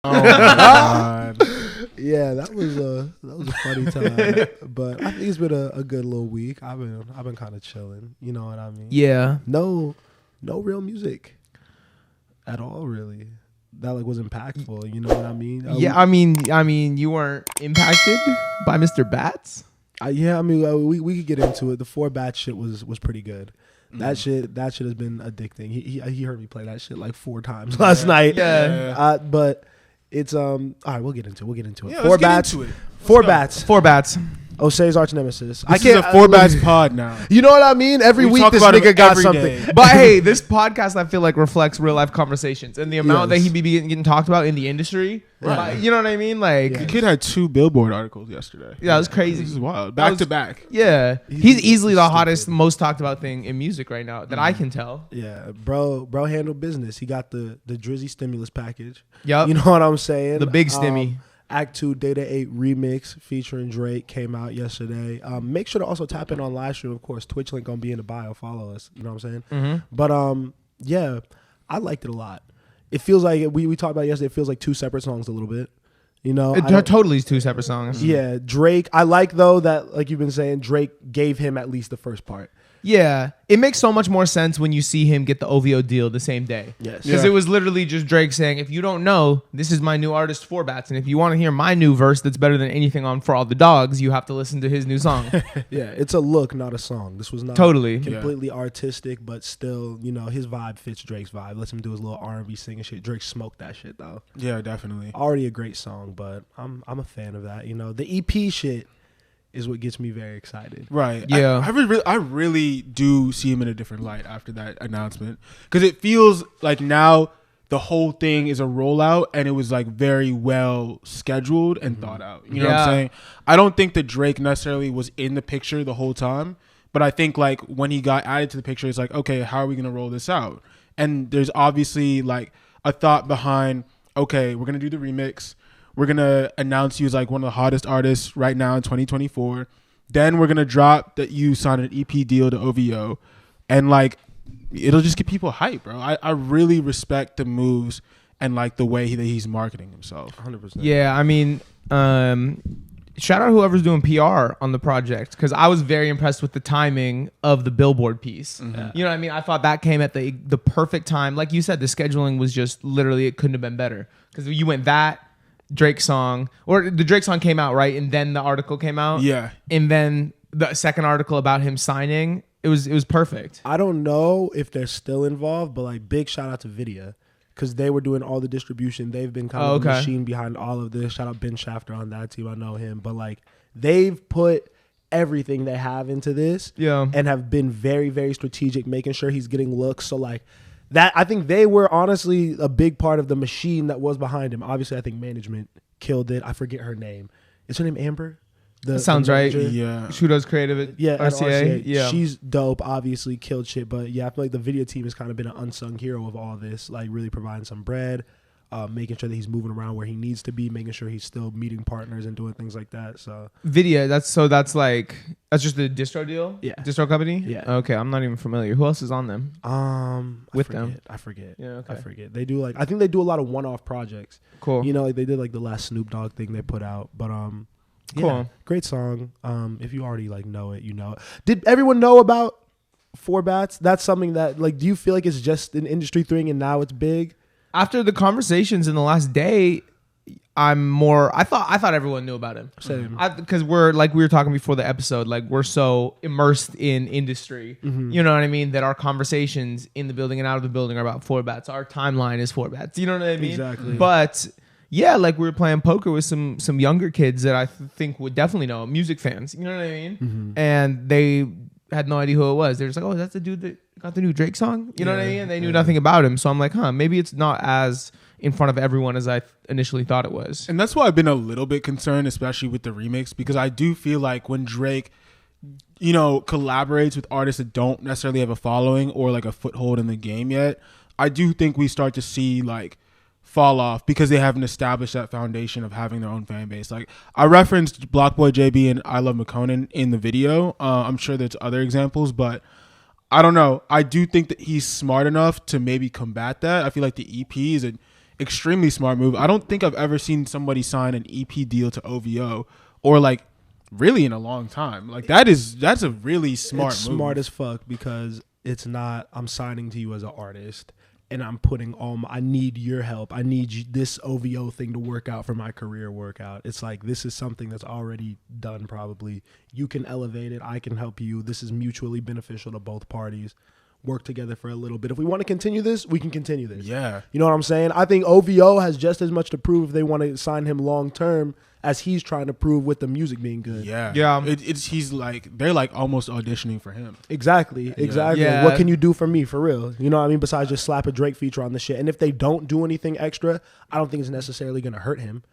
Oh my God. Yeah, that was a funny time. But I think it's been a good little week. I've been kind of chilling. You know what I mean? Yeah. No real music at all, really. That was impactful. You know what I mean? Yeah, I mean, you weren't impacted by Mr. Bats? We could get into it. The 4 Bat shit was pretty good. That shit has been addicting. He heard me play that shit like 4 times last night. Yeah. But it's all right. We'll get into it. Yeah, 4 let's get bats. into it. 4 Bats. 4 Bats. Ose's arch nemesis. This is a 4 Bats pod now. You know what I mean? Every We week talk this about him nigga got every something. day. But hey, this podcast I feel like reflects real life conversations and the amount that Yes. he be getting talked about in the industry. Right. You know what I mean? Like, The kid had 2 Billboard articles yesterday. yeah, it was crazy. This is wild. Back to back. Yeah, he's easily the stupid. hottest, most talked about thing in music right now that I can tell. Yeah, bro handled business. He got the Drizzy stimulus package. Yep. You know what I'm saying? The big stimmy. Act 2 Data 8 remix featuring Drake came out yesterday. Make sure to also tap in on live stream. Of course, Twitch link gonna be in the bio. Follow us. You know what I'm saying? Mm-hmm. But yeah, I liked it a lot. It feels like we talked about it yesterday. It feels like 2 separate songs a little bit. You know, It totally is 2 separate songs. Yeah, Drake. I like though that, like you've been saying, Drake gave him at least the first part. Yeah, it makes so much more sense when you see him get the OVO deal the same day. Yes. Because Yeah. it was literally just Drake saying, if you don't know, this is my new artist 4 Bats, and if you want to hear my new verse that's better than anything on For All the Dogs, you have to listen to his new song. Yeah, it's a look, not a song. This was not Totally. completely artistic, but still, you know, his vibe fits Drake's vibe. Lets him do his little R&B singing shit. Drake smoked that shit though. Yeah, definitely. Already a great song, but I'm a fan of that. You know, the EP shit is what gets me very excited. Right. Yeah. I really do see him in a different light after that announcement. Because it feels like now the whole thing is a rollout and it was like very well scheduled and thought out. You know what I'm saying? I don't think that Drake necessarily was in the picture the whole time. But I think like when he got added to the picture, it's like, okay, how are we going to roll this out? And there's obviously like a thought behind, okay, we're going to do the remix. We're going to announce you as like one of the hottest artists right now in 2024. Then we're going to drop that you signed an EP deal to OVO. And like, it'll just get people hype, bro. I really respect the moves and like the way that he's marketing himself. 100%. Yeah, I mean, shout out whoever's doing PR on the project, because I was very impressed with the timing of the Billboard piece. Mm-hmm. You know what I mean? I thought that came at the perfect time. Like you said, the scheduling was just literally, it couldn't have been better. Because you went that, Drake song, or the Drake song came out, right? And then the article came out. Yeah. And then the second article about him signing, it was perfect. I don't know if they're still involved, but like big shout out to Vidya because they were doing all the distribution. They've been kind of the machine behind all of this. Shout out Ben Shafter on that team. I know him, but like they've put everything they have into this, and have been very, very strategic, making sure he's getting looks. So like that, I think they were honestly a big part of the machine that was behind him. Obviously, I think management killed it. I forget her name. Is her name Amber? That sounds right. Yeah. Who does creative at RCA? Yeah. She's dope, obviously killed shit. But yeah, I feel like the video team has kind of been an unsung hero of all this, like really providing some bread, making sure that he's moving around where he needs to be, making sure he's still meeting partners and doing things like that. So Vidya, that's just the distro deal? Yeah. Distro company? Yeah. Okay, I'm not even familiar. Who else is on them? With them? I forget. Yeah, okay. I forget. They do I think they do a lot of one-off projects. Cool. You know, like they did like the last Snoop Dogg thing they put out. But Cool. yeah, great song. If you already like know it, you know it. Did everyone know about 4 Bats? That's something that like, do you feel like it's just an industry thing and now it's big? After the conversations in the last day, I thought everyone knew about him. Same. Because we're like we were talking before the episode, like we're so immersed in industry, you know what I mean, that our conversations in the building and out of the building are about 4 Bats. Our timeline is 4 Bats. You know what I mean? Exactly. But yeah, like we were playing poker with some younger kids that I think would definitely know, music fans. You know what I mean? And they had no idea who it was. They're just like, oh, that's the dude that got the new Drake song? You know what I mean? And they knew nothing about him. So I'm like, maybe it's not as in front of everyone as I initially thought it was. And that's why I've been a little bit concerned, especially with the remix, because I do feel like when Drake, you know, collaborates with artists that don't necessarily have a following or like a foothold in the game yet, I do think we start to see like fall off because they haven't established that foundation of having their own fan base. Like I referenced Blockboy JB and I Love McConan in the video. I'm sure there's other examples, but I don't know. I do think that he's smart enough to maybe combat that. I feel like the EP is extremely smart move. I don't think I've ever seen somebody sign an EP deal to OVO or like really in a long time. Like that's a really smart move. Smart as fuck, because it's not I'm signing to you as an artist and I'm putting I need your help. I need this OVO thing to work out for my career workout. It's like, this is something that's already done probably. You can elevate it. I can help you. This is mutually beneficial to both parties. Work together for a little bit. If we want to continue this, we can continue this. Yeah. You know what I'm saying? I think OVO has just as much to prove if they want to sign him long term as he's trying to prove with the music being good. Yeah. Yeah. He's like, they're like almost auditioning for him. Exactly. Yeah. What can you do for me, for real? You know what I mean? Besides just slap a Drake feature on the shit. And if they don't do anything extra, I don't think it's necessarily going to hurt him.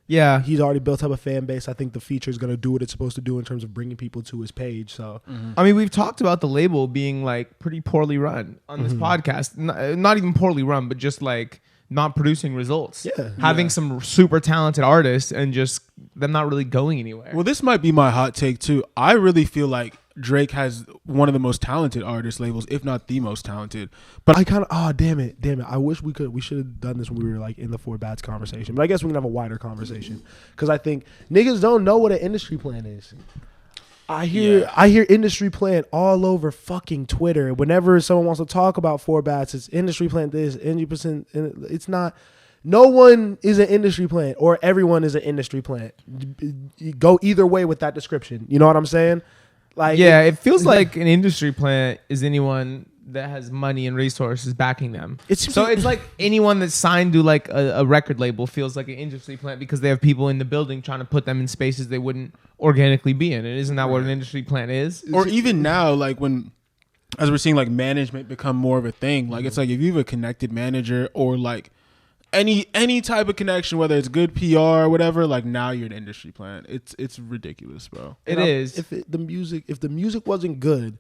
Yeah. He's already built up a fan base. I think the feature is going to do what it's supposed to do in terms of bringing people to his page. So, I mean, we've talked about the label being like pretty poorly run on this podcast. Not even poorly run, but just like not producing results. Yeah. Having some super talented artists and just them not really going anywhere. Well, this might be my hot take too. I really feel like Drake has one of the most talented artist labels, if not the most talented. But I kind of, damn it. I wish we should have done this when we were like in the Four Bats conversation. But I guess we can have a wider conversation, because I think niggas don't know what an industry plan is. I hear industry plan all over fucking Twitter. Whenever someone wants to talk about Four Bats, it's industry plan this, industry. It's not. No one is an industry plant, or everyone is an industry plant. You go either way with that description. You know what I'm saying? Like, yeah, it feels like an industry plant is anyone that has money and resources backing them. It's like anyone that's signed to like a record label feels like an industry plant because they have people in the building trying to put them in spaces they wouldn't organically be in. And isn't that what an industry plant is? Or even now, like as we're seeing like management become more of a thing, like it's like if you have a connected manager or like any type of connection, whether it's good PR or whatever, like now you're an industry plant. It's ridiculous, bro. It is. If the music wasn't good,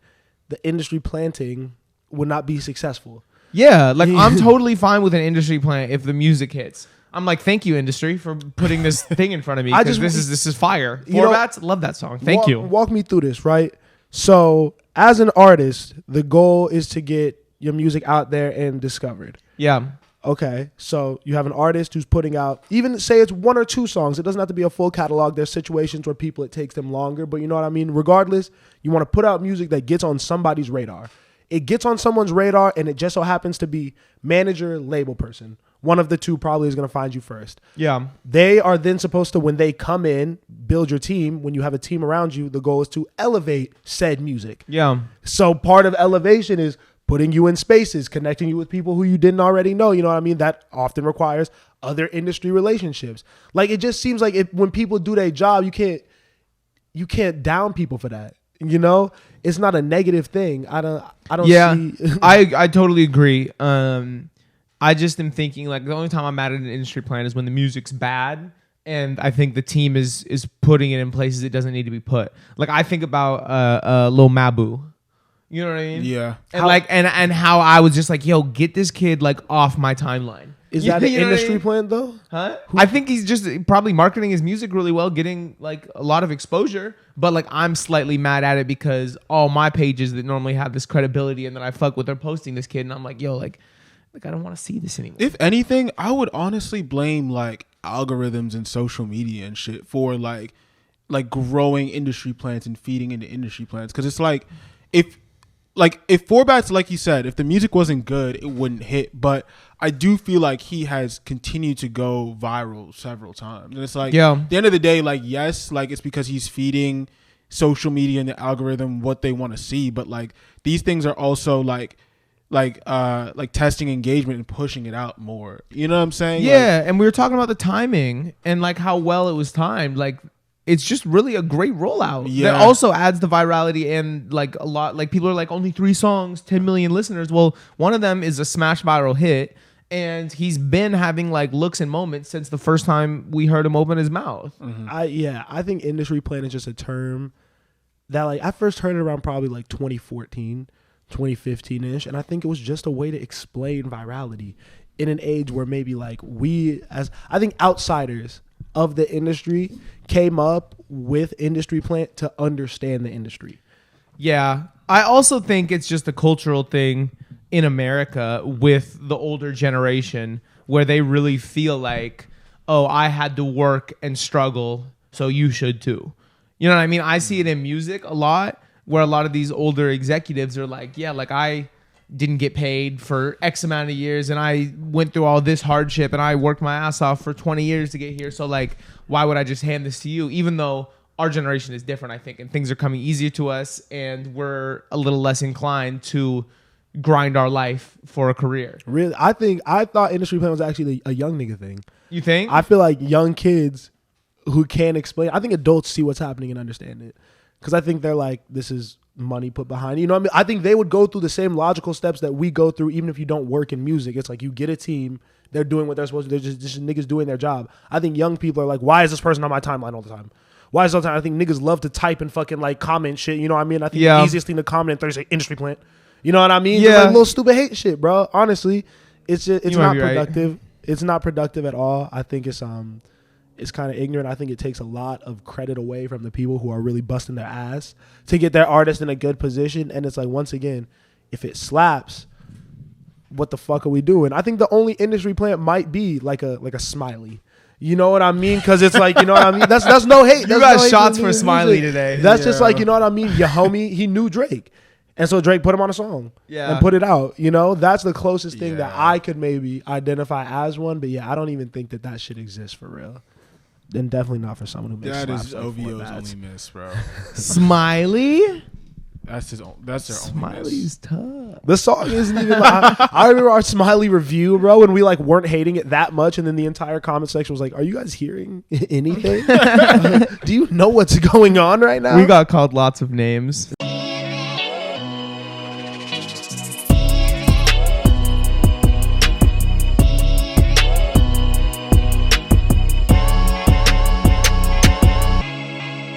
the industry planting would not be successful. Yeah, like I'm totally fine with an industry plant if the music hits. I'm like, thank you, industry, for putting this thing in front of me, because this is fire. Four Bats, love that song. Thank you. Walk me through this, right? So, as an artist, the goal is to get your music out there and discovered. Yeah. Okay, so you have an artist who's putting out, even say it's 1 or 2 songs. It doesn't have to be a full catalog. There's situations where it takes them longer, but you know what I mean? Regardless, you want to put out music that gets on somebody's radar. It gets on someone's radar, and it just so happens to be manager, label person. One of the two probably is going to find you first. Yeah. They are then supposed to, when they come in, build your team. When you have a team around you, the goal is to elevate said music. Yeah. So part of elevation is putting you in spaces, connecting you with people who you didn't already know. You know what I mean? That often requires other industry relationships. Like, it just seems like when people do their job, you can't down people for that. You know, it's not a negative thing. I don't see. I totally agree. I just am thinking like the only time I'm mad at an industry plan is when the music's bad. And I think the team is putting it in places it doesn't need to be put. Like I think about Lil Mabu. You know what I mean? Yeah. And how I was just like, yo, get this kid like off my timeline. Is that an industry plan though? Huh? I think he's just probably marketing his music really well, getting like a lot of exposure. But like I'm slightly mad at it because all my pages that normally have this credibility and that I fuck with are posting this kid, and I'm like, yo, like I don't want to see this anymore. If anything, I would honestly blame like algorithms and social media and shit for like growing industry plans and feeding into industry plans, because it's like if Four Bats, like you said, if the music wasn't good, it wouldn't hit. But I do feel like he has continued to go viral several times. And it's like, at the end of the day, like, yes, like it's because he's feeding social media and the algorithm what they want to see. But like these things are also like testing engagement and pushing it out more. You know what I'm saying? Yeah. And we were talking about the timing and like how well it was timed. Like, it's just really a great rollout. Yeah. That also adds the virality and like a lot, like people are like only 3 songs, 10 million listeners. Well, one of them is a smash viral hit, and he's been having like looks and moments since the first time we heard him open his mouth. Mm-hmm. I think industry plan is just a term that like I first heard it around probably like 2014, 2015-ish. And I think it was just a way to explain virality in an age where maybe like I think outsiders of the industry came up with industry plan to understand the industry. Yeah. I also think it's just a cultural thing in America with the older generation where they really feel like, oh, I had to work and struggle, so you should too. You know what I mean? I see it in music a lot, where a lot of these older executives are like, yeah, like I didn't get paid for X amount of years and I went through all this hardship and I worked my ass off for 20 years to get here. So like, why would I just hand this to you? Even though our generation is different, I think, and things are coming easier to us and we're a little less inclined to grind our life for a career. Really? I thought industry plan was actually a young nigga thing. You think? I feel like young kids who can't explain, I think adults see what's happening and understand it. Because I think they're like, this is money put behind it. You know what I mean? I think they would go through the same logical steps that we go through, even if you don't work in music. It's like you get a team, they're doing what they're supposed to do. They're just niggas doing their job. I think young people are like, why is this person on my timeline all the time? Why is it all the time? I think niggas love to type and fucking like comment shit. You know what I mean? I think the easiest thing to comment in 30 is industry plant. You know what I mean? Yeah. Just like little stupid hate shit, bro. Honestly, it's not productive. Right. It's not productive at all. I think it's kind of ignorant. I think it takes a lot of credit away from the people who are really busting their ass to get their artist in a good position. And it's like, once again, if it slaps, what the fuck are we doing? I think the only industry plant might be like a Smiley. You know what I mean? Because it's like, you know what I mean? That's no hate. You got shots for Smiley today. That's just like, you know what I mean? Your homie, he knew Drake. And so Drake put him on a song and put it out. You know, that's the closest thing that I could maybe identify as one. But yeah, I don't even think that shit exists for real. And definitely not for someone who makes that slaps is like OVO's only miss, bro. Smiley? That's their only miss. Smiley's tough. The song isn't even like, I remember our Smiley review, bro, and we like weren't hating it that much, and then the entire comment section was like, are you guys hearing anything? Do you know what's going on right now? We got called lots of names.